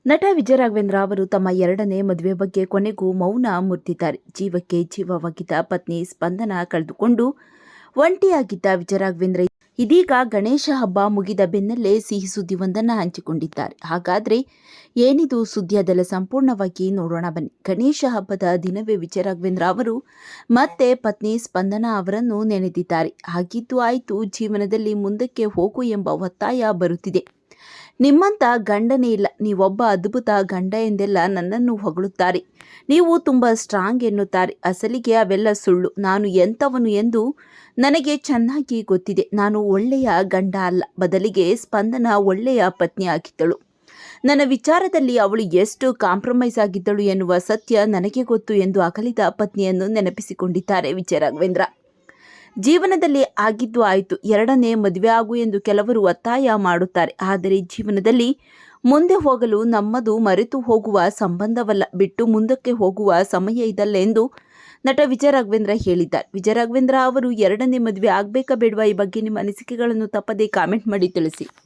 ನಟ ವಿಜಯ ರಾಘವೇಂದ್ರ ಅವರು ತಮ್ಮ ಎರಡನೇ ಮದುವೆ ಬಗ್ಗೆ ಕೊನೆಗೂ ಮೌನ ಮುರಿದಿದ್ದಾರೆ. ಜೀವಕ್ಕೆ ಜೀವವಾಗಿದ್ದ ಪತ್ನಿ ಸ್ಪಂದನ ಕಳೆದುಕೊಂಡು ಒಂಟಿಯಾಗಿದ್ದ ವಿಜಯ ರಾಘವೇಂದ್ರ ಇದೀಗ ಗಣೇಶ ಹಬ್ಬ ಮುಗಿದ ಬೆನ್ನಲ್ಲೇ ಸಿಹಿ ಸುದ್ದಿಯೊಂದನ್ನು ಹಂಚಿಕೊಂಡಿದ್ದಾರೆ. ಹಾಗಾದ್ರೆ ಏನಿದು ಸುದ್ದಿ? ಅದೆಲ್ಲ ಸಂಪೂರ್ಣವಾಗಿ ನೋಡೋಣ ಬನ್ನಿ. ಗಣೇಶ ಹಬ್ಬದ ದಿನವೇ ವಿಜಯ ರಾಘವೇಂದ್ರ ಅವರು ಮತ್ತೆ ಪತ್ನಿ ಸ್ಪಂದನ ಅವರನ್ನು ನೆನೆದಿದ್ದಾರೆ. ಆಗಿದ್ದು ಆಯಿತು, ಜೀವನದಲ್ಲಿ ಮುಂದಕ್ಕೆ ಹೋಗು ಎಂಬ ಒತ್ತಾಯ ಬರುತ್ತಿದೆ. ನಿಮ್ಮಂಥ ಗಂಡನೇ ಇಲ್ಲ, ನೀವೊಬ್ಬ ಅದ್ಭುತ ಗಂಡ ಎಂದೆಲ್ಲ ನನ್ನನ್ನು ಹೊಗಳುತ್ತಾರೆ. ನೀವು ತುಂಬ ಸ್ಟ್ರಾಂಗ್ ಎನ್ನುತ್ತಾರೆ. ಅಸಲಿಗೆ ಅವೆಲ್ಲ ಸುಳ್ಳು. ನಾನು ಎಂಥವನು ಎಂದು ನನಗೆ ಚೆನ್ನಾಗಿ ಗೊತ್ತಿದೆ. ನಾನು ಒಳ್ಳೆಯ ಗಂಡ ಅಲ್ಲ, ಬದಲಿಗೆ ಸ್ಪಂದನ ಒಳ್ಳೆಯ ಪತ್ನಿ ಆಗಿದ್ದಳು. ನನ್ನ ವಿಚಾರದಲ್ಲಿ ಅವಳು ಎಷ್ಟು ಕಾಂಪ್ರಮೈಸ್ ಆಗಿದ್ದಳು ಎನ್ನುವ ಸತ್ಯ ನನಗೆ ಗೊತ್ತು ಎಂದು ಅಗಲಿದ ಪತ್ನಿಯನ್ನು ನೆನಪಿಸಿಕೊಂಡಿದ್ದಾರೆ ವಿಜಯ ರಾಘವೇಂದ್ರ. ಜೀವನದಲ್ಲಿ ಆಗಿದ್ದು ಆಯಿತು, ಎರಡನೇ ಮದುವೆ ಆಗು ಎಂದು ಕೆಲವರು ಒತ್ತಾಯ ಮಾಡುತ್ತಾರೆ. ಆದರೆ ಜೀವನದಲ್ಲಿ ಮುಂದೆ ಹೋಗಲು ನಮ್ಮದು ಮರೆತು ಹೋಗುವ ಸಂಬಂಧವಲ್ಲ, ಬಿಟ್ಟು ಮುಂದಕ್ಕೆ ಹೋಗುವ ಸಮಯ ಇದಲ್ಲ ಎಂದು ನಟ ವಿಜಯ ರಾಘವೇಂದ್ರ ಹೇಳಿದ್ದಾರೆ. ವಿಜಯ ರಾಘವೇಂದ್ರ ಅವರು ಎರಡನೇ ಮದುವೆ ಆಗಬೇಕಾ ಬೇಡವಾ? ಈ ಬಗ್ಗೆ ನಿಮ್ಮ ಅನಿಸಿಕೆಗಳನ್ನು ತಪ್ಪದೇ ಕಾಮೆಂಟ್ ಮಾಡಿ ತಿಳಿಸಿ.